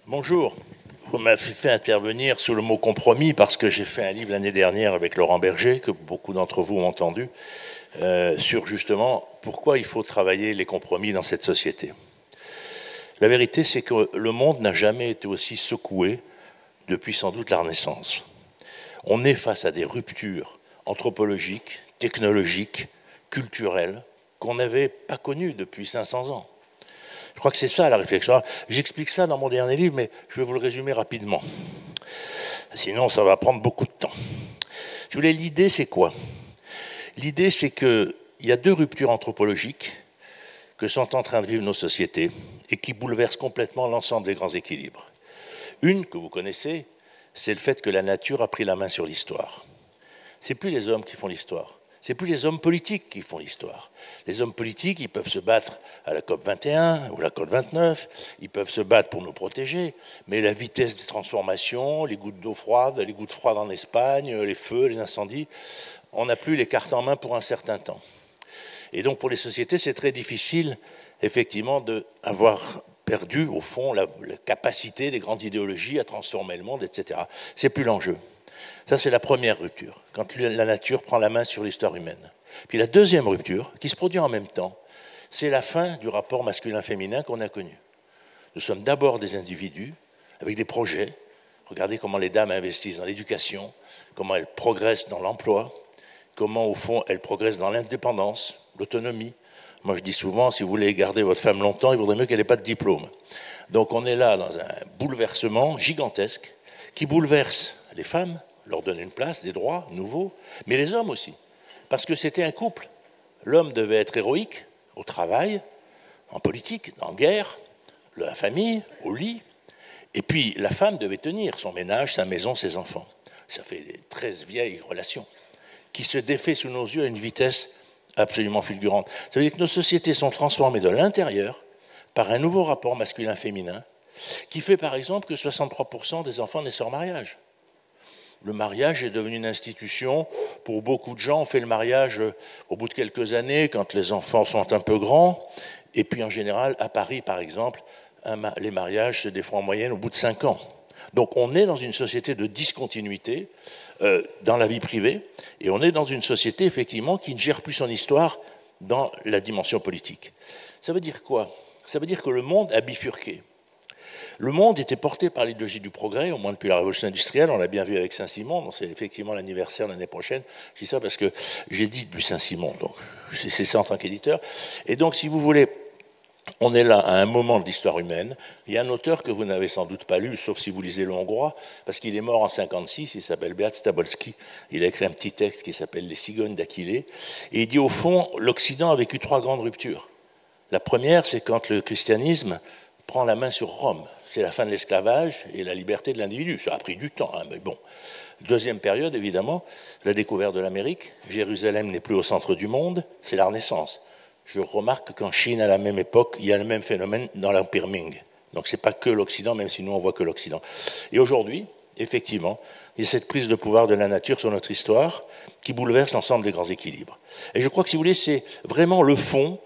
Bonjour. Vous m'avez fait intervenir sous le mot compromis parce que j'ai fait un livre l'année dernière avec Laurent Berger, que beaucoup d'entre vous ont entendu, sur justement pourquoi il faut travailler les compromis dans cette société. La vérité, c'est que le monde n'a jamais été aussi secoué depuis sans doute la Renaissance. On est face à des ruptures anthropologiques, technologiques, culturelles, qu'on n'avait pas connues depuis 500 ans. Je crois que c'est ça la réflexion. J'explique ça dans mon dernier livre, mais je vais vous le résumer rapidement. Sinon, ça va prendre beaucoup de temps. Si vous voulez, l'idée, c'est quoi? L'idée, c'est qu'il y a deux ruptures anthropologiques que sont en train de vivre nos sociétés et qui bouleversent complètement l'ensemble des grands équilibres. Une que vous connaissez, c'est le fait que la nature a pris la main sur l'histoire. C'est plus les hommes qui font l'histoire. C'est plus les hommes politiques qui font l'histoire. Les hommes politiques, ils peuvent se battre à la COP 21 ou la COP 29, ils peuvent se battre pour nous protéger, mais la vitesse des transformations, les gouttes d'eau froide, les gouttes froides en Espagne, les feux, les incendies, on n'a plus les cartes en main pour un certain temps. Et donc pour les sociétés, c'est très difficile, effectivement, d'avoir perdu, au fond, la capacité des grandes idéologies à transformer le monde, etc. C'est plus l'enjeu. Ça, c'est la première rupture, quand la nature prend la main sur l'histoire humaine. Puis la deuxième rupture, qui se produit en même temps, c'est la fin du rapport masculin-féminin qu'on a connu. Nous sommes d'abord des individus avec des projets. Regardez comment les dames investissent dans l'éducation, comment elles progressent dans l'emploi, comment, au fond, elles progressent dans l'indépendance, l'autonomie. Moi, je dis souvent, si vous voulez garder votre femme longtemps, il vaudrait mieux qu'elle n'ait pas de diplôme. Donc on est là dans un bouleversement gigantesque qui bouleverse les femmes, leur donne une place, des droits nouveaux, mais les hommes aussi. Parce que c'était un couple. L'homme devait être héroïque au travail, en politique, en guerre, la famille, au lit. Et puis la femme devait tenir son ménage, sa maison, ses enfants. Ça fait des très vieilles relations qui se défait sous nos yeux à une vitesse absolument fulgurante. Ça veut dire que nos sociétés sont transformées de l'intérieur par un nouveau rapport masculin-féminin qui fait par exemple que 63% des enfants naissent hors mariage. Le mariage est devenu une institution. Pour beaucoup de gens, on fait le mariage au bout de quelques années, quand les enfants sont un peu grands. Et puis en général, à Paris par exemple, les mariages se défont en moyenne au bout de 5 ans. Donc on est dans une société de discontinuité dans la vie privée, et on est dans une société effectivement qui ne gère plus son histoire dans la dimension politique. Ça veut dire quoi? Ça veut dire que le monde a bifurqué. Le monde était porté par l'idéologie du progrès, au moins depuis la révolution industrielle, on l'a bien vu avec Saint-Simon, donc c'est effectivement l'anniversaire l'année prochaine. Je dis ça parce que j'ai dit du Saint-Simon, donc c'est ça en tant qu'éditeur. Et donc, si vous voulez, on est là à un moment de l'histoire humaine. Il y a un auteur que vous n'avez sans doute pas lu, sauf si vous lisez le hongrois, parce qu'il est mort en 1956, il s'appelle Beat Stabolski. Il a écrit un petit texte qui s'appelle Les cigognes d'Aquilée. Et il dit, au fond, l'Occident a vécu 3 grandes ruptures. La première, c'est quand le christianisme prend la main sur Rome. C'est la fin de l'esclavage et la liberté de l'individu. Ça a pris du temps, hein, mais bon. Deuxième période, évidemment, la découverte de l'Amérique. Jérusalem n'est plus au centre du monde, c'est la Renaissance. Je remarque qu'en Chine, à la même époque, il y a le même phénomène dans l'Empire Ming. Donc ce n'est pas que l'Occident, même si nous on voit que l'Occident. Et aujourd'hui, effectivement, il y a cette prise de pouvoir de la nature sur notre histoire qui bouleverse l'ensemble des grands équilibres. Et je crois que, si vous voulez, c'est vraiment le fond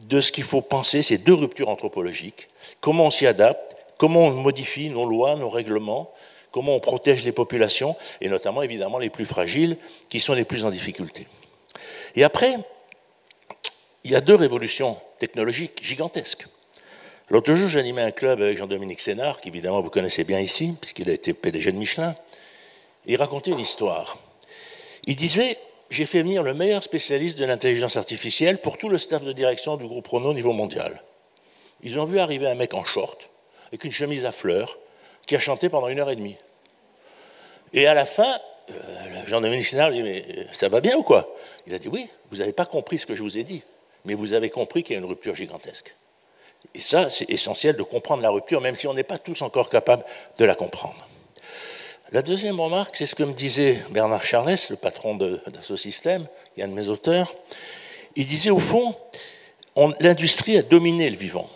de ce qu'il faut penser, ces deux ruptures anthropologiques. Comment on s'y adapte, comment on modifie nos lois, nos règlements, comment on protège les populations, et notamment, évidemment, les plus fragiles, qui sont les plus en difficulté. Et après, il y a 2 révolutions technologiques gigantesques. L'autre jour, j'animais un club avec Jean-Dominique Sénard, qu'évidemment vous connaissez bien ici, puisqu'il a été PDG de Michelin. Il racontait une histoire. Il disait, j'ai fait venir le meilleur spécialiste de l'intelligence artificielle pour tout le staff de direction du groupe Renault au niveau mondial. Ils ont vu arriver un mec en short, avec une chemise à fleurs, qui a chanté pendant 1h30. Et à la fin, Jean-Dominique Sénard lui dit, mais ça va bien ou quoi? Il a dit, oui, vous n'avez pas compris ce que je vous ai dit, mais vous avez compris qu'il y a une rupture gigantesque. Et ça, c'est essentiel de comprendre la rupture, même si on n'est pas tous encore capables de la comprendre. La deuxième remarque, c'est ce que me disait Bernard Charles, le patron d'Assosystèmes, qui est un de mes auteurs. Il disait, au fond, l'industrie a dominé le vivant.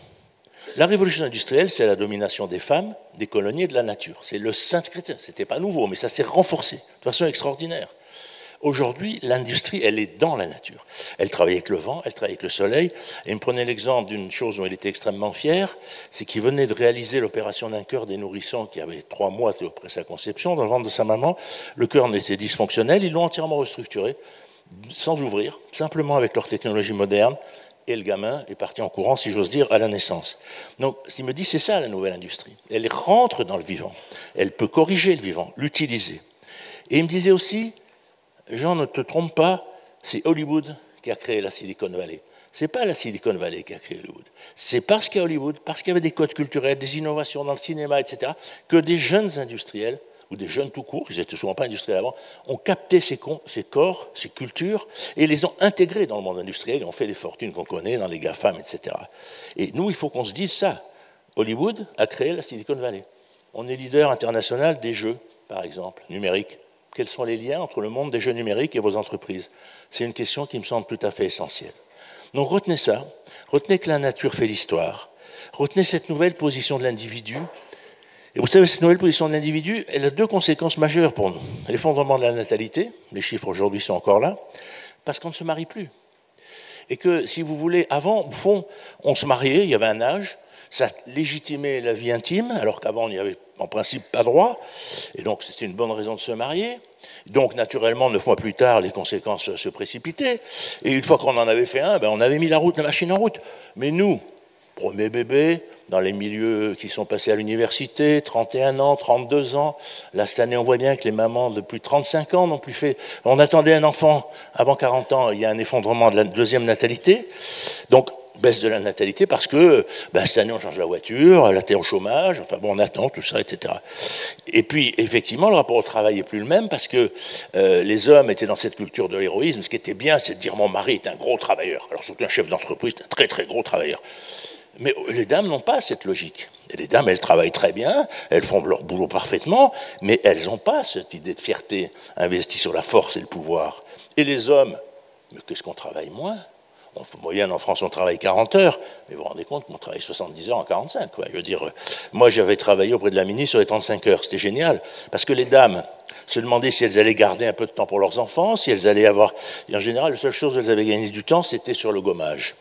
La révolution industrielle, c'est la domination des femmes, des colonies et de la nature. C'est le saint critère. Ce n'était pas nouveau, mais ça s'est renforcé de façon extraordinaire. Aujourd'hui, l'industrie, elle est dans la nature. Elle travaille avec le vent, elle travaille avec le soleil. Et il me prenait l'exemple d'une chose dont il était extrêmement fier, c'est qu'il venait de réaliser l'opération d'un cœur des nourrissons qui avait 3 mois après sa conception dans le ventre de sa maman. Le cœur était dysfonctionnel, ils l'ont entièrement restructuré, sans ouvrir, simplement avec leur technologie moderne. Et le gamin est parti en courant, si j'ose dire, à la naissance. Donc, il me dit, c'est ça la nouvelle industrie. Elle rentre dans le vivant. Elle peut corriger le vivant, l'utiliser. Et il me disait aussi, Jean, ne te trompe pas, c'est Hollywood qui a créé la Silicon Valley. Ce n'est pas la Silicon Valley qui a créé Hollywood. C'est parce qu'il y a Hollywood, parce qu'il y avait des codes culturels, des innovations dans le cinéma, etc., que des jeunes industriels, ou des jeunes tout court, ils n'étaient souvent pas industriels avant, ont capté ces corps, ces cultures, et les ont intégrés dans le monde industriel, et ont fait les fortunes qu'on connaît dans les GAFAM, etc. Et nous, il faut qu'on se dise ça. Hollywood a créé la Silicon Valley. On est leader international des jeux, par exemple, numériques. Quels sont les liens entre le monde des jeux numériques et vos entreprises? C'est une question qui me semble tout à fait essentielle. Donc retenez ça, retenez que la nature fait l'histoire, retenez cette nouvelle position de l'individu. Et vous savez, cette nouvelle position de l'individu, elle a 2 conséquences majeures pour nous. L'effondrement de la natalité, les chiffres aujourd'hui sont encore là, parce qu'on ne se marie plus. Et que, si vous voulez, avant, au fond, on se mariait, il y avait un âge, ça légitimait la vie intime, alors qu'avant, on n'y avait en principe pas droit, et donc c'était une bonne raison de se marier. Donc, naturellement, 9 mois plus tard, les conséquences se précipitaient, et une fois qu'on en avait fait un, on avait mis la machine en route. Mais nous, premier bébé, dans les milieux qui sont passés à l'université, 31 ans, 32 ans. Là, cette année, on voit bien que les mamans de plus de 35 ans n'ont plus fait... On attendait un enfant avant 40 ans, il y a un effondrement de la deuxième natalité. Donc, baisse de la natalité parce que cette année, on change la voiture, elle était au chômage, enfin bon, on attend tout ça, etc. Et puis, effectivement, le rapport au travail n'est plus le même parce que les hommes étaient dans cette culture de l'héroïsme. Ce qui était bien, c'est de dire « mon mari est un gros travailleur ». Alors, surtout un chef d'entreprise, c'est un très, très gros travailleur. Mais les dames n'ont pas cette logique. Et les dames, elles travaillent très bien, elles font leur boulot parfaitement, mais elles n'ont pas cette idée de fierté investie sur la force et le pouvoir. Et les hommes, mais qu'est-ce qu'on travaille moins? En moyenne, en France, on travaille 40 heures, mais vous vous rendez compte qu'on travaille 70 heures en 45. Quoi. Je veux dire, moi, j'avais travaillé auprès de la ministre sur les 35 heures. C'était génial, parce que les dames se demandaient si elles allaient garder un peu de temps pour leurs enfants, si elles allaient avoir... Et en général, la seule chose où elles avaient gagné du temps, c'était sur le gommage.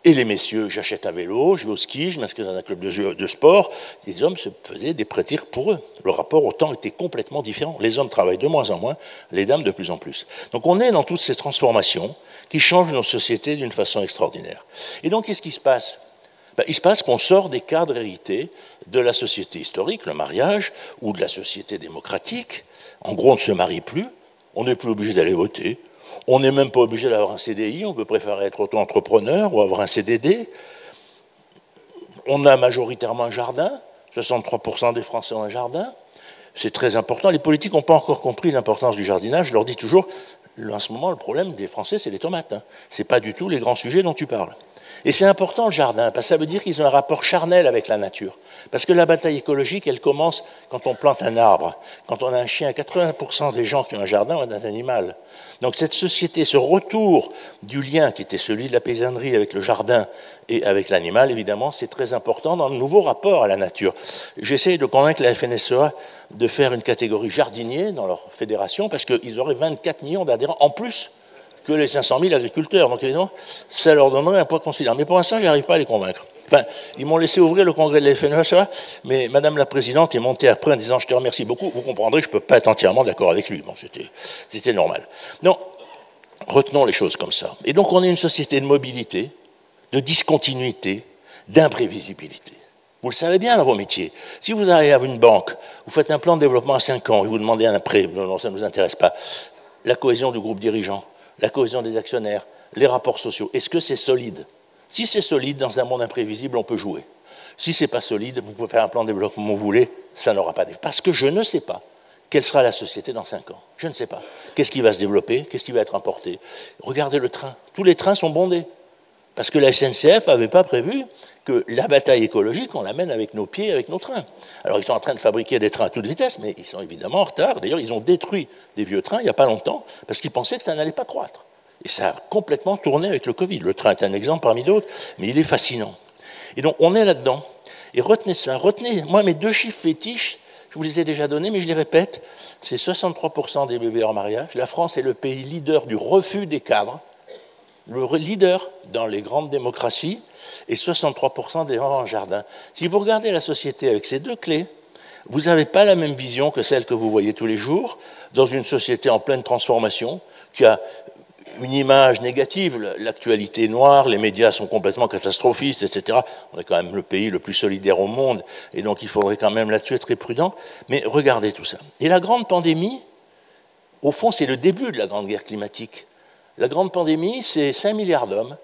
Et les messieurs, j'achète un vélo, je vais au ski, je m'inscris dans un club de sport. Les hommes se faisaient des prêtirs pour eux. Le rapport au temps était complètement différent. Les hommes travaillent de moins en moins, les dames de plus en plus. Donc on est dans toutes ces transformations qui changent nos sociétés d'une façon extraordinaire. Et donc qu'est-ce qui se passe? Il se passe qu'on sort des cadres hérités de la société historique, le mariage, ou de la société démocratique. En gros, on ne se marie plus, on n'est plus obligé d'aller voter. On n'est même pas obligé d'avoir un CDI, on peut préférer être auto-entrepreneur ou avoir un CDD. On a majoritairement un jardin, 63% des Français ont un jardin, c'est très important. Les politiques n'ont pas encore compris l'importance du jardinage, je leur dis toujours, en ce moment le problème des Français c'est les tomates, ce n'est pas du tout les grands sujets dont tu parles. Et c'est important le jardin, parce que ça veut dire qu'ils ont un rapport charnel avec la nature. Parce que la bataille écologique, elle commence quand on plante un arbre. Quand on a un chien, 80% des gens qui ont un jardin ont un animal. Donc cette société, ce retour du lien qui était celui de la paysannerie avec le jardin et avec l'animal, évidemment, c'est très important dans le nouveau rapport à la nature. J'essaie de convaincre la FNSEA de faire une catégorie jardinier dans leur fédération, parce qu'ils auraient 24 millions d'adhérents en plus que les 500 000 agriculteurs. Donc évidemment, ça leur donnerait un poids considérable. Mais pour l'instant, je n'arrive pas à les convaincre. Enfin, ils m'ont laissé ouvrir le congrès de la FNSEA, mais Madame la Présidente est montée après en disant « je te remercie beaucoup ». Vous comprendrez que je ne peux pas être entièrement d'accord avec lui. Bon, c'était normal. Non, retenons les choses comme ça. Et donc, on est une société de mobilité, de discontinuité, d'imprévisibilité. Vous le savez bien dans vos métiers. Si vous arrivez à une banque, vous faites un plan de développement à 5 ans et vous demandez un prêt, non, ça ne nous intéresse pas. La cohésion du groupe dirigeant, la cohésion des actionnaires, les rapports sociaux, est-ce que c'est solide? Si c'est solide, dans un monde imprévisible, on peut jouer. Si ce n'est pas solide, vous pouvez faire un plan de développement comme vous voulez, ça n'aura pas d'effet. Parce que je ne sais pas quelle sera la société dans 5 ans. Je ne sais pas. Qu'est-ce qui va se développer? Qu'est-ce qui va être importé? Regardez le train. Tous les trains sont bondés. Parce que la SNCF n'avait pas prévu que la bataille écologique, on l'amène avec nos pieds, avec nos trains. Alors ils sont en train de fabriquer des trains à toute vitesse, mais ils sont évidemment en retard. D'ailleurs, ils ont détruit des vieux trains il n'y a pas longtemps, parce qu'ils pensaient que ça n'allait pas croître. Et ça a complètement tourné avec le Covid. Le train est un exemple parmi d'autres, mais il est fascinant. Et donc, on est là-dedans. Et retenez ça, retenez, moi, mes 2 chiffres fétiches, Je vous les ai déjà donnés, mais je les répète. C'est 63% des bébés hors mariage. La France est le pays leader du refus des cadres, le leader dans les grandes démocraties, et 63% des gens en jardin. Si vous regardez la société avec ces deux clés, vous n'avez pas la même vision que celle que vous voyez tous les jours, dans une société en pleine transformation, qui a une image négative, l'actualité noire, les médias sont complètement catastrophistes, etc. On est quand même le pays le plus solidaire au monde, et donc il faudrait quand même là-dessus être très prudent. Mais regardez tout ça. Et la grande pandémie, au fond, c'est le début de la grande guerre climatique. La grande pandémie, c'est 5 milliards d'hommes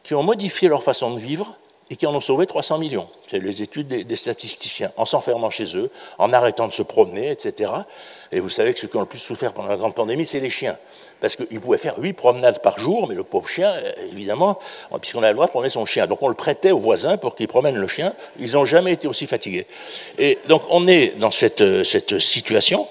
qui ont modifié leur façon de vivre et qui en ont sauvé 300 millions. C'est les études des statisticiens, en s'enfermant chez eux, en arrêtant de se promener, etc. Et vous savez que ceux qui ont le plus souffert pendant la grande pandémie, c'est les chiens. Parce qu'ils pouvaient faire 8 promenades par jour, mais le pauvre chien, évidemment, puisqu'on a le droit de promener son chien. Donc on le prêtait aux voisins pour qu'ils promènent le chien. Ils n'ont jamais été aussi fatigués. Et donc on est dans cette situation.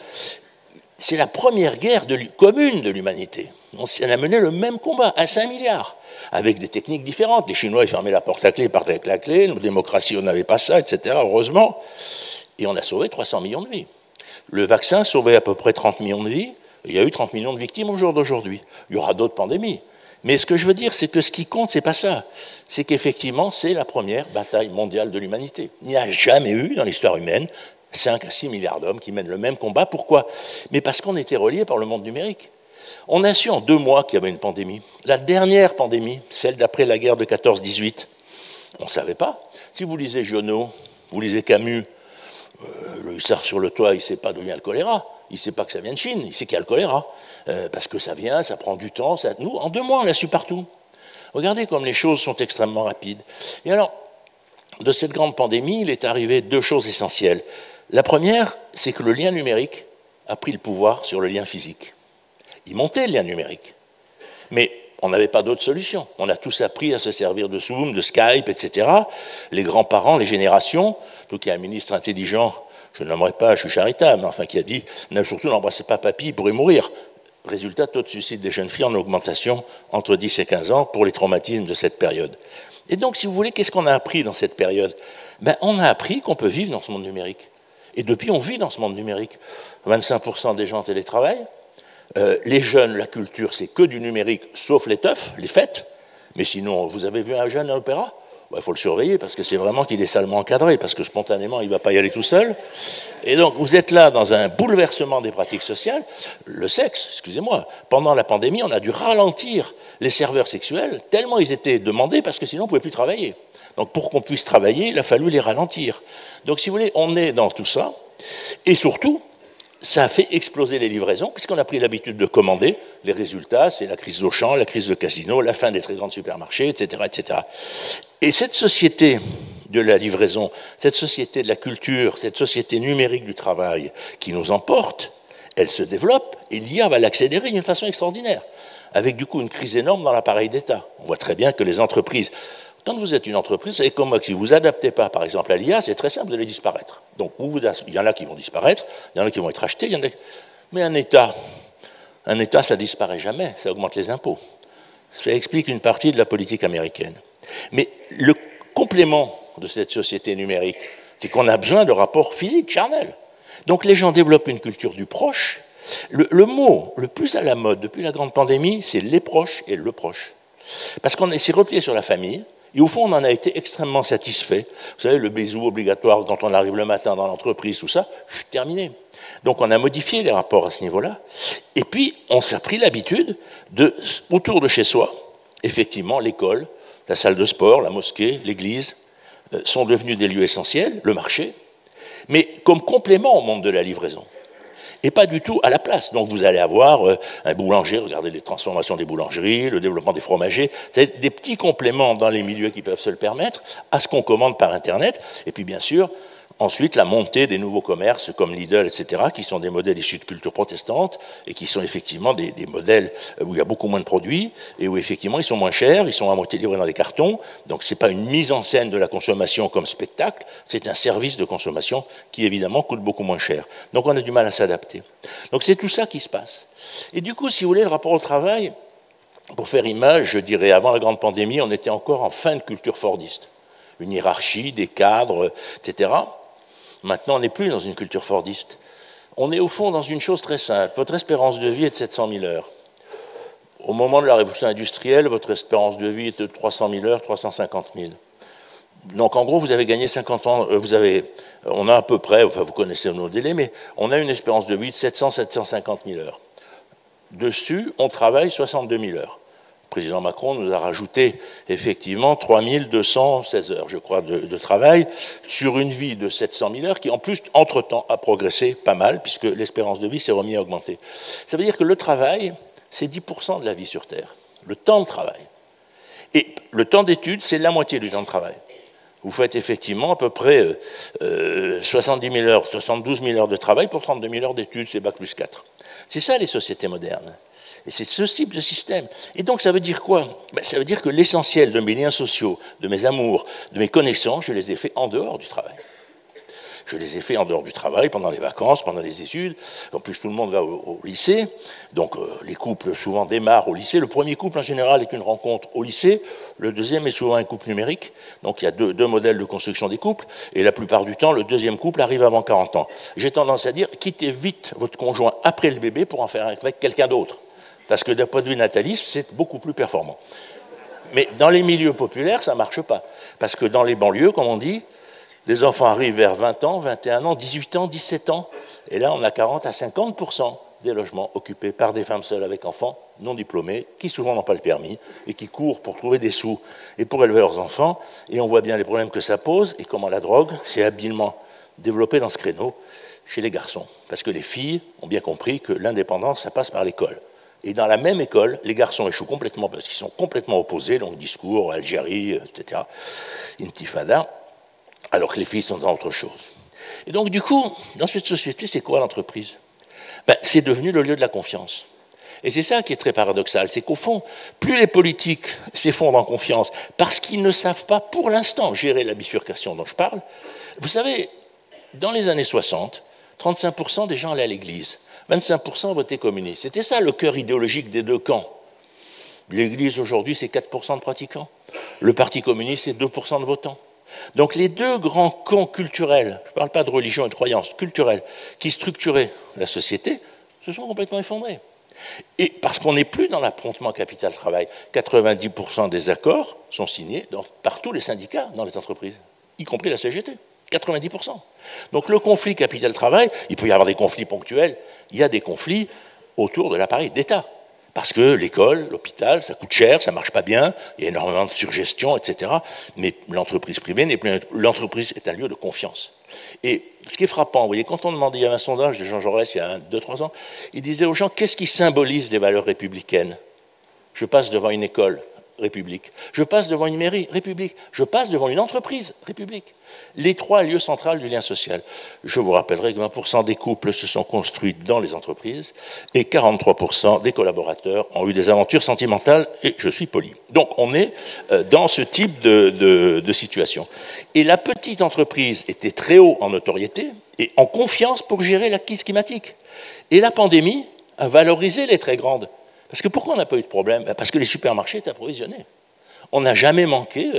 C'est la première guerre commune de l'humanité. On a mené le même combat à 5 milliards, avec des techniques différentes. Les Chinois, ils fermaient la porte à clé, ils partaient avec la clé. Nos démocraties, on n'avait pas ça, etc., heureusement. Et on a sauvé 300 millions de vies. Le vaccin sauvait à peu près 30 millions de vies. Il y a eu 30 millions de victimes au jour d'aujourd'hui. Il y aura d'autres pandémies. Mais ce que je veux dire, c'est que ce qui compte, c'est pas ça. C'est qu'effectivement, c'est la première bataille mondiale de l'humanité. Il n'y a jamais eu, dans l'histoire humaine, 5 à 6 milliards d'hommes qui mènent le même combat. Pourquoi? Mais parce qu'on était reliés par le monde numérique. On a su en 2 mois qu'il y avait une pandémie. La dernière pandémie, celle d'après la guerre de 14-18, on ne savait pas. Si vous lisez Giono, vous lisez Camus, le hussard sur le toit, il ne sait pas d'où vient le choléra. Il ne sait pas que ça vient de Chine, il sait qu'il y a le choléra. Parce que ça vient, ça prend du temps. Nous, en 2 mois, on l'a su partout. Regardez comme les choses sont extrêmement rapides. Et alors, de cette grande pandémie, il est arrivé 2 choses essentielles. La première, c'est que le lien numérique a pris le pouvoir sur le lien physique. Il montait le lien numérique. Mais on n'avait pas d'autre solution. On a tous appris à se servir de Zoom, de Skype, etc. Les grands-parents, les générations. Donc il y a un ministre intelligent, je ne l'aimerais pas, je suis charitable, mais enfin qui a dit « Surtout n'embrassez pas papy, il pourrait mourir ». Résultat, taux de suicide des jeunes filles en augmentation entre 10 et 15 ans pour les traumatismes de cette période. Et donc, si vous voulez, qu'est-ce qu'on a appris dans cette période? On a appris qu'on peut vivre dans ce monde numérique. Et depuis, on vit dans ce monde numérique. 25% des gens en télétravail. Les jeunes, la culture, c'est que du numérique, sauf les teufs, les fêtes. Mais sinon, vous avez vu un jeune à l'opéra? Il faut le surveiller, parce que c'est vraiment qu'il est salement encadré, parce que spontanément, il ne va pas y aller tout seul. Et donc, vous êtes là dans un bouleversement des pratiques sociales. Le sexe, excusez-moi, pendant la pandémie, on a dû ralentir les serveurs sexuels, tellement ils étaient demandés, parce que sinon, on ne pouvait plus travailler. Donc, pour qu'on puisse travailler, il a fallu les ralentir. Donc, si vous voulez, on est dans tout ça. Et surtout, ça a fait exploser les livraisons, puisqu'on a pris l'habitude de commander. Les résultats, c'est la crise d'Auchan, la crise de Casino, la fin des très grands supermarchés, etc., etc. Et cette société de la livraison, cette société de la culture, cette société numérique du travail qui nous emporte, elle se développe et l'IA va l'accélérer d'une façon extraordinaire, avec du coup une crise énorme dans l'appareil d'État. On voit très bien que les entreprises, quand vous êtes une entreprise, c'est comme moi, que si vous ne vous adaptez pas, par exemple, à l'IA, c'est très simple, vous allez disparaître. Donc, il y en a qui vont disparaître, il y en a qui vont être achetés, mais un État, ça ne disparaît jamais, ça augmente les impôts. Ça explique une partie de la politique américaine. Mais le complément de cette société numérique, c'est qu'on a besoin de rapports physiques, charnels. Donc les gens développent une culture du proche. Le mot le plus à la mode depuis la grande pandémie, c'est les proches et le proche. Parce qu'on s'est replié sur la famille, et au fond, on en a été extrêmement satisfait. Vous savez, le bisou obligatoire quand on arrive le matin dans l'entreprise, tout ça, terminé. Donc on a modifié les rapports à ce niveau-là. Et puis, on s'est pris l'habitude autour de chez soi, effectivement, l'école, la salle de sport, la mosquée, l'église, sont devenus des lieux essentiels, le marché, mais comme complément au monde de la livraison, et pas du tout à la place. Donc vous allez avoir un boulanger, regardez les transformations des boulangeries, le développement des fromagers, c'est des petits compléments dans les milieux qui peuvent se le permettre à ce qu'on commande par Internet, et puis bien sûr, ensuite, la montée des nouveaux commerces comme Lidl, etc., qui sont des modèles issus de culture protestante et qui sont effectivement des modèles où il y a beaucoup moins de produits et où effectivement ils sont moins chers, ils sont à moitié livrés dans les cartons. Donc ce n'est pas une mise en scène de la consommation comme spectacle, c'est un service de consommation qui évidemment coûte beaucoup moins cher. Donc on a du mal à s'adapter. Donc c'est tout ça qui se passe. Et du coup, si vous voulez, le rapport au travail, pour faire image, je dirais, avant la grande pandémie, on était encore en fin de culture fordiste. Une hiérarchie, des cadres, etc. Maintenant, on n'est plus dans une culture fordiste. On est au fond dans une chose très simple. Votre espérance de vie est de 700 000 heures. Au moment de la révolution industrielle, votre espérance de vie est de 300 000 heures, 350 000. Donc en gros, vous avez gagné 50 ans, on a à peu près, enfin vous connaissez nos délais, mais on a une espérance de vie de 700-750 000 heures. Dessus, on travaille 62 000 heures. Le président Macron nous a rajouté effectivement 3 216 heures, je crois, de travail sur une vie de 700 000 heures qui, en plus, entre-temps, a progressé pas mal, puisque l'espérance de vie s'est remise à augmenter. Ça veut dire que le travail, c'est 10% de la vie sur Terre, le temps de travail. Et le temps d'étude, c'est la moitié du temps de travail. Vous faites effectivement à peu près 70 000 heures, 72 000 heures de travail pour 32 000 heures d'études, c'est Bac plus 4. C'est ça les sociétés modernes. Et c'est ce type de système. Et donc ça veut dire quoi? Ça veut dire que l'essentiel de mes liens sociaux, de mes amours, de mes connaissances, je les ai faits en dehors du travail. Je les ai faits en dehors du travail, pendant les vacances, pendant les études. En plus, tout le monde va au lycée. Donc, les couples, souvent, démarrent au lycée. Le premier couple, en général, est une rencontre au lycée. Le deuxième est souvent un couple numérique. Donc, il y a deux modèles de construction des couples. Et la plupart du temps, le deuxième couple arrive avant 40 ans. J'ai tendance à dire, quittez vite votre conjoint après le bébé pour en faire avec quelqu'un d'autre. Parce que d'un point de vue nataliste, c'est beaucoup plus performant. Mais dans les milieux populaires, ça ne marche pas. Parce que dans les banlieues, comme on dit, les enfants arrivent vers 20 ans, 21 ans, 18 ans, 17 ans. Et là, on a 40 à 50% des logements occupés par des femmes seules avec enfants, non diplômées, qui souvent n'ont pas le permis et qui courent pour trouver des sous et pour élever leurs enfants. Et on voit bien les problèmes que ça pose et comment la drogue s'est habilement développée dans ce créneau chez les garçons. Parce que les filles ont bien compris que l'indépendance, ça passe par l'école. Et dans la même école, les garçons échouent complètement parce qu'ils sont complètement opposés, donc discours, Algérie, etc., Intifada, alors que les filles sont dans autre chose. Et donc, du coup, dans cette société, c'est quoi l'entreprise? C'est devenu le lieu de la confiance. Et c'est ça qui est très paradoxal, c'est qu'au fond, plus les politiques s'effondrent en confiance, parce qu'ils ne savent pas, pour l'instant, gérer la bifurcation dont je parle. Vous savez, dans les années 60, 35% des gens allaient à l'église, 25% votaient communistes. C'était ça le cœur idéologique des deux camps. L'église, aujourd'hui, c'est 4% de pratiquants. Le Parti communiste, c'est 2% de votants. Donc les deux grands camps culturels, je ne parle pas de religion et de croyance, culturels, qui structuraient la société, se sont complètement effondrés. Et parce qu'on n'est plus dans l'affrontement capital-travail, 90% des accords sont signés par tous les syndicats dans les entreprises, y compris la CGT, 90%. Donc le conflit capital-travail, il peut y avoir des conflits ponctuels, il y a des conflits autour de l'appareil d'État. Parce que l'école, l'hôpital, ça coûte cher, ça ne marche pas bien, il y a énormément de surgestion, etc. Mais l'entreprise privée n'est plus... L'entreprise est un lieu de confiance. Et ce qui est frappant, vous voyez, quand on demandait, il y a un sondage de Jean Jaurès il y a 2-3 ans, il disait aux gens, qu'est-ce qui symbolise les valeurs républicaines? Je passe devant une école, République. Je passe devant une mairie, République. Je passe devant une entreprise, République. Les trois lieux centraux du lien social. Je vous rappellerai que 20% des couples se sont construits dans les entreprises et 43% des collaborateurs ont eu des aventures sentimentales, et je suis poli. Donc on est dans ce type de situation. Et la petite entreprise était très haut en notoriété et en confiance pour gérer la crise climatique. Et la pandémie a valorisé les très grandes. Parce que pourquoi on n'a pas eu de problème? Parce que les supermarchés étaient approvisionnés. On n'a jamais manqué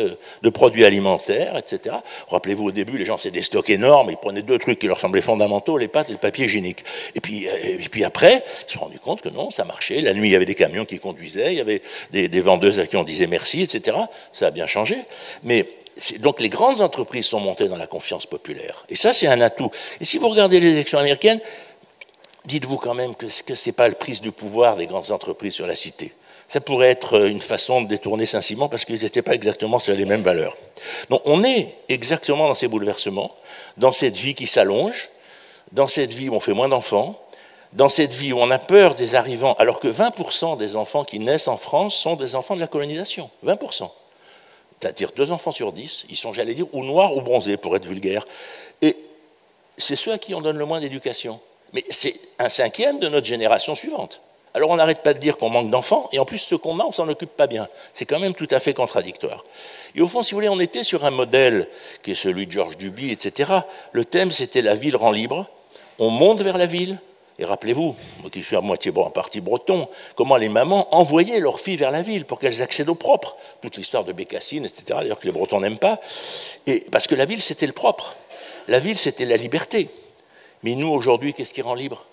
de produits alimentaires, etc. Rappelez-vous, au début, les gens faisaient des stocks énormes, ils prenaient deux trucs qui leur semblaient fondamentaux, les pâtes et le papier hygiénique. Et puis après, ils se sont rendus compte que non, ça marchait. La nuit, il y avait des camions qui conduisaient, il y avait des vendeuses à qui on disait merci, etc. Ça a bien changé. Mais donc les grandes entreprises sont montées dans la confiance populaire. Et ça, c'est un atout. Et si vous regardez les élections américaines, dites-vous quand même que ce n'est pas le prise du pouvoir des grandes entreprises sur la cité. Ça pourrait être une façon de détourner Saint-Simon parce qu'ils n'étaient pas exactement sur les mêmes valeurs. Donc on est exactement dans ces bouleversements, dans cette vie qui s'allonge, dans cette vie où on fait moins d'enfants, dans cette vie où on a peur des arrivants, alors que 20% des enfants qui naissent en France sont des enfants de la colonisation. 20%. C'est-à-dire 2 enfants sur 10, ils sont, j'allais dire, ou noirs ou bronzés, pour être vulgaire. Et c'est ceux à qui on donne le moins d'éducation. Mais c'est 1/5 de notre génération suivante. Alors on n'arrête pas de dire qu'on manque d'enfants, et en plus ceux qu'on a, on ne s'en occupe pas bien. C'est quand même tout à fait contradictoire. Et au fond, si vous voulez, on était sur un modèle qui est celui de Georges Duby, etc. Le thème, c'était la ville rend libre. On monte vers la ville. Et rappelez-vous, moi qui suis à moitié en partie breton, comment les mamans envoyaient leurs filles vers la ville pour qu'elles accèdent au propre. Toute l'histoire de Bécassine, etc., d'ailleurs que les Bretons n'aiment pas. Et parce que la ville, c'était le propre. la ville, c'était la liberté. Mais nous, aujourd'hui, qu'est-ce qui rend libre?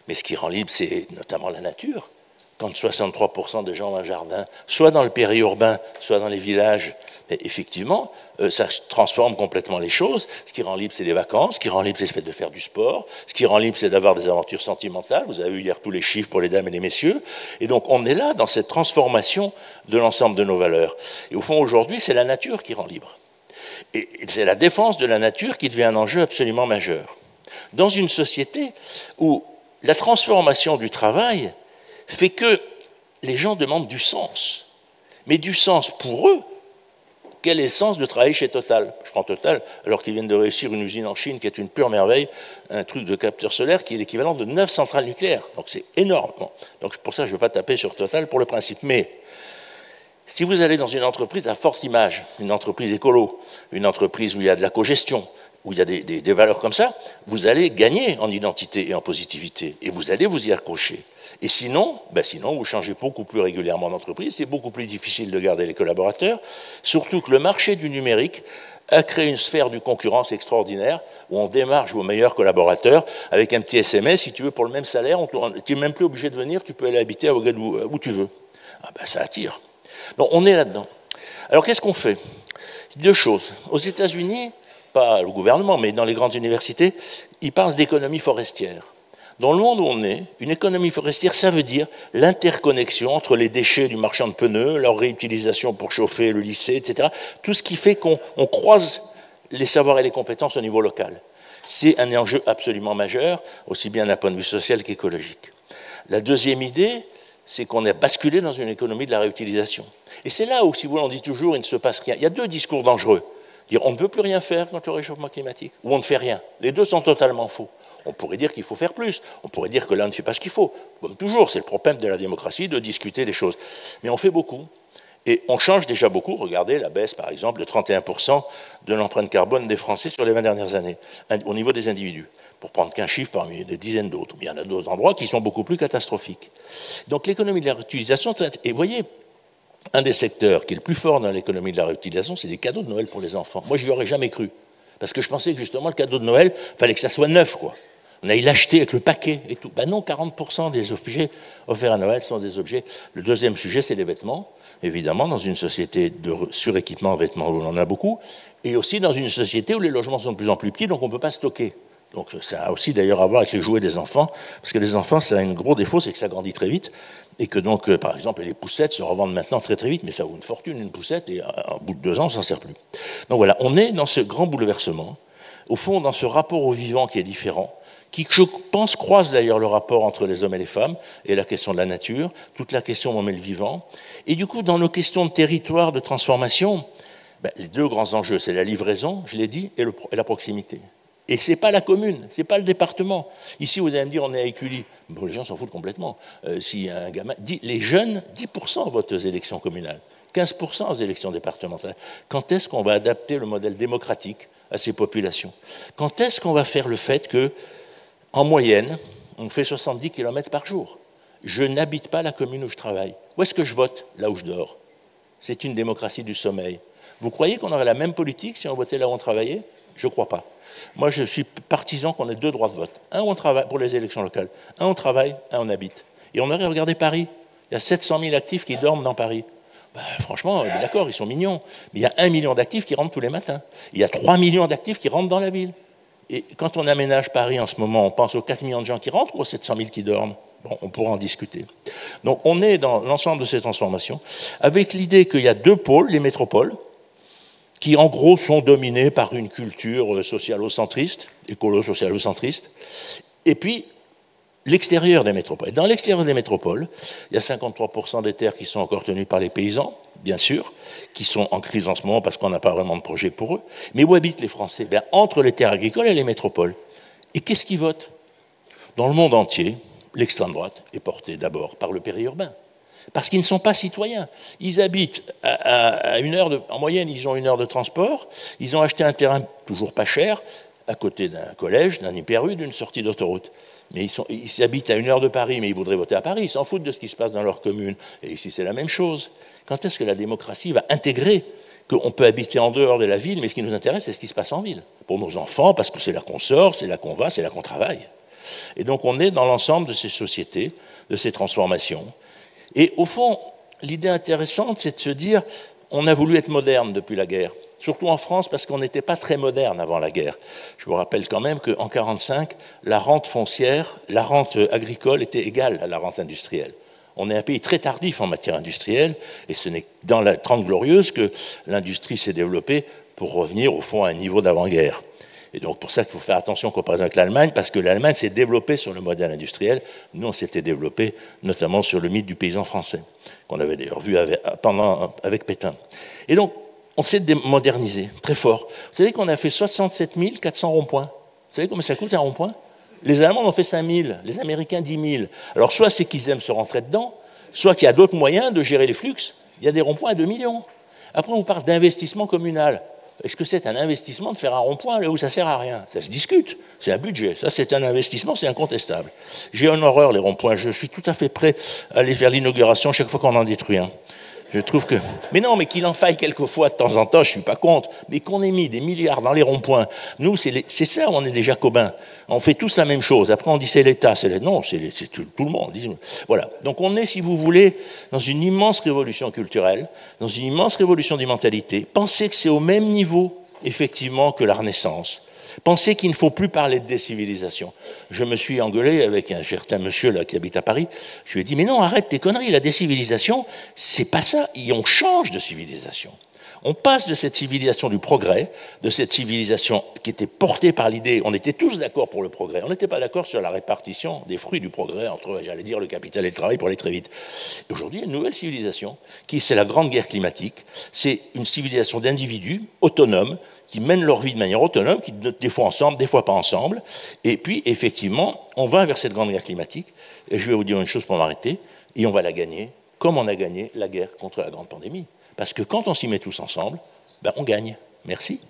Mais ce qui rend libre, c'est notamment la nature. Quand 63% des gens ont un jardin, soit dans le périurbain, soit dans les villages, effectivement, ça transforme complètement les choses. Ce qui rend libre, c'est les vacances. Ce qui rend libre, c'est le fait de faire du sport. Ce qui rend libre, c'est d'avoir des aventures sentimentales. Vous avez vu hier tous les chiffres pour les dames et les messieurs. Et donc, on est là dans cette transformation de l'ensemble de nos valeurs. Et au fond, aujourd'hui, c'est la nature qui rend libre. Et c'est la défense de la nature qui devient un enjeu absolument majeur. Dans une société où la transformation du travail fait que les gens demandent du sens. Mais du sens pour eux. Quel est le sens de travailler chez Total? Je prends Total, alors qu'ils viennent de réussir une usine en Chine qui est une pure merveille, un truc de capteur solaire qui est l'équivalent de 9 centrales nucléaires. Donc c'est énorme. Bon. Donc pour ça, je ne veux pas taper sur Total pour le principe. Mais si vous allez dans une entreprise à forte image, une entreprise écolo, une entreprise où il y a de la cogestion, où il y a des valeurs comme ça, vous allez gagner en identité et en positivité. Et vous allez vous y accrocher. Et sinon, sinon, vous changez beaucoup plus régulièrement d'entreprise, c'est beaucoup plus difficile de garder les collaborateurs, surtout que le marché du numérique a créé une sphère de concurrence extraordinaire où on démarche vos meilleurs collaborateurs avec un petit SMS, si tu veux, pour le même salaire, tu n'es même plus obligé de venir, tu peux aller habiter à Ouagadougou, où tu veux. Ça attire. Donc on est là-dedans. Alors qu'est-ce qu'on fait? Deux choses. Aux États-Unis, pas le gouvernement, mais dans les grandes universités, ils parlent d'économie forestière. Dans le monde où on est, une économie forestière, ça veut dire l'interconnexion entre les déchets du marchand de pneus, leur réutilisation pour chauffer le lycée, etc. Tout ce qui fait qu'on croise les savoirs et les compétences au niveau local. C'est un enjeu absolument majeur, aussi bien d'un point de vue social qu'écologique. La deuxième idée, c'est qu'on a basculé dans une économie de la réutilisation. Et c'est là où, si vous voulez, on dit toujours, il ne se passe rien. Il y a deux discours dangereux. Dire on ne peut plus rien faire contre le réchauffement climatique, ou on ne fait rien. Les deux sont totalement faux. On pourrait dire qu'il faut faire plus. On pourrait dire que l'un ne fait pas ce qu'il faut. Comme toujours, c'est le problème de la démocratie de discuter des choses. Mais on fait beaucoup. Et on change déjà beaucoup. Regardez la baisse, par exemple, de 31% de l'empreinte carbone des Français sur les 20 dernières années, au niveau des individus. Pour prendre qu'un chiffre parmi des dizaines d'autres. Il y en a d'autres endroits qui sont beaucoup plus catastrophiques. Donc l'économie de la réutilisation, et vous voyez, un des secteurs qui est le plus fort dans l'économie de la réutilisation, c'est les cadeaux de Noël pour les enfants. Moi, je n'y aurais jamais cru. Parce que je pensais que justement, le cadeau de Noël, il fallait que ça soit neuf, quoi. On aille l'acheter avec le paquet et tout. Non, 40% des objets offerts à Noël sont des objets. Le deuxième sujet, c'est les vêtements. Évidemment, dans une société de suréquipement en vêtements où on en a beaucoup, et aussi dans une société où les logements sont de plus en plus petits, donc on ne peut pas stocker. Donc ça a aussi d'ailleurs à voir avec les jouets des enfants, parce que les enfants, ça a un gros défaut, c'est que ça grandit très vite, et que donc, par exemple, les poussettes se revendent maintenant très très vite, mais ça vaut une fortune, une poussette, et au bout de 2 ans, on ne s'en sert plus. Donc voilà, on est dans ce grand bouleversement, au fond, dans ce rapport au vivant qui est différent, qui, je pense, croise d'ailleurs le rapport entre les hommes et les femmes, et la question de la nature, toute la question où on met le vivant. Et du coup, dans nos questions de territoire, de transformation, les deux grands enjeux, c'est la livraison, je l'ai dit, et la proximité. Et ce n'est pas la commune, ce n'est pas le département. Ici, vous allez me dire, on est à Écully. Bon, les gens s'en foutent complètement. Si un gamin, les jeunes, 10% votent aux élections communales, 15% aux élections départementales. Quand est-ce qu'on va adapter le modèle démocratique à ces populations? Quand est-ce qu'on va faire le fait que, en moyenne, on fait 70 km par jour? Je n'habite pas la commune où je travaille. Où est-ce que je vote? Là où je dors. C'est une démocratie du sommeil. Vous croyez qu'on aurait la même politique si on votait là où on travaillait? Je ne crois pas. Moi, je suis partisan qu'on ait 2 droits de vote. Un où on travaille pour les élections locales. Un où on travaille, un où on habite. Et on aurait regardé Paris. Il y a 700 000 actifs qui dorment dans Paris. Franchement, d'accord, ils sont mignons. Mais il y a 1 million d'actifs qui rentrent tous les matins. Il y a 3 millions d'actifs qui rentrent dans la ville. Et quand on aménage Paris en ce moment, on pense aux 4 millions de gens qui rentrent ou aux 700 000 qui dorment? Bon, on pourra en discuter. Donc on est dans l'ensemble de ces transformations avec l'idée qu'il y a 2 pôles, les métropoles, qui en gros sont dominés par une culture socialo-centriste, écolo-socialo-centriste, et puis l'extérieur des métropoles. Dans l'extérieur des métropoles, il y a 53% des terres qui sont encore tenues par les paysans, bien sûr, qui sont en crise en ce moment parce qu'on n'a pas vraiment de projet pour eux. Mais où habitent les Français? Entre les terres agricoles et les métropoles. Et qu'est-ce qu'ils votent? Dans le monde entier, l'extrême droite est portée d'abord par le périurbain. Parce qu'ils ne sont pas citoyens. Ils habitent à 1 heure en moyenne, ils ont 1 heure de transport. Ils ont acheté un terrain toujours pas cher, à côté d'un collège, d'un IPRU, d'une sortie d'autoroute. Mais ils habitent à 1 heure de Paris, mais ils voudraient voter à Paris. Ils s'en foutent de ce qui se passe dans leur commune. Et ici, c'est la même chose. Quand est-ce que la démocratie va intégrer qu'on peut habiter en dehors de la ville, mais ce qui nous intéresse, c'est ce qui se passe en ville. Pour nos enfants, parce que c'est là qu'on sort, c'est là qu'on va, c'est là qu'on travaille. Et donc on est dans l'ensemble de ces sociétés, de ces transformations. Et au fond, l'idée intéressante, c'est de se dire, on a voulu être moderne depuis la guerre. Surtout en France, parce qu'on n'était pas très moderne avant la guerre. Je vous rappelle quand même qu'en 1945, la rente foncière, la rente agricole était égale à la rente industrielle. On est un pays très tardif en matière industrielle, et ce n'est dans la Trente Glorieuses que l'industrie s'est développée pour revenir, au fond, à un niveau d'avant-guerre. Et donc, pour ça qu'il faut faire attention en comparaison avec l'Allemagne, parce que l'Allemagne s'est développée sur le modèle industriel. Nous, on s'était développé notamment sur le mythe du paysan français, qu'on avait d'ailleurs vu avec Pétain. Et donc, on s'est modernisé très fort. Vous savez qu'on a fait 67 400 ronds-points. Vous savez combien ça coûte un rond-point? Les Allemands en ont fait 5 000, les Américains 10 000. Alors, soit c'est qu'ils aiment se rentrer dedans, soit qu'il y a d'autres moyens de gérer les flux. Il y a des ronds-points à 2 millions. Après, on vous parle d'investissement communal. Est-ce que c'est un investissement de faire un rond-point là où ça ne sert à rien? Ça se discute. C'est un budget. Ça, c'est un investissement, c'est incontestable. J'ai en horreur les ronds-points. Je suis tout à fait prêt à aller vers l'inauguration chaque fois qu'on en détruit un. Je trouve que... Mais non, mais qu'il en faille quelquefois de temps en temps, je ne suis pas contre. Mais qu'on ait mis des milliards dans les ronds-points, nous, c'est ça, on est des jacobins. On fait tous la même chose. Après, on dit c'est l'État. Non, c'est tout le monde. Voilà. Donc on est, si vous voulez, dans une immense révolution culturelle, dans une immense révolution des mentalités. Pensez que c'est au même niveau, effectivement, que la Renaissance. Pensez qu'il ne faut plus parler de décivilisation. Je me suis engueulé avec un certain monsieur là, qui habite à Paris. Je lui ai dit, mais non, arrête tes conneries, la décivilisation, c'est pas ça. Et on change de civilisation. On passe de cette civilisation du progrès, de cette civilisation qui était portée par l'idée, on était tous d'accord pour le progrès, on n'était pas d'accord sur la répartition des fruits du progrès entre, j'allais dire, le capital et le travail pour aller très vite. Aujourd'hui, il y a une nouvelle civilisation, qui c'est la grande guerre climatique, c'est une civilisation d'individus autonomes, qui mènent leur vie de manière autonome, qui des fois ensemble, des fois pas ensemble, et puis effectivement, on va vers cette grande guerre climatique, et je vais vous dire une chose pour m'arrêter, et on va la gagner, comme on a gagné la guerre contre la grande pandémie. Parce que quand on s'y met tous ensemble, ben on gagne. Merci.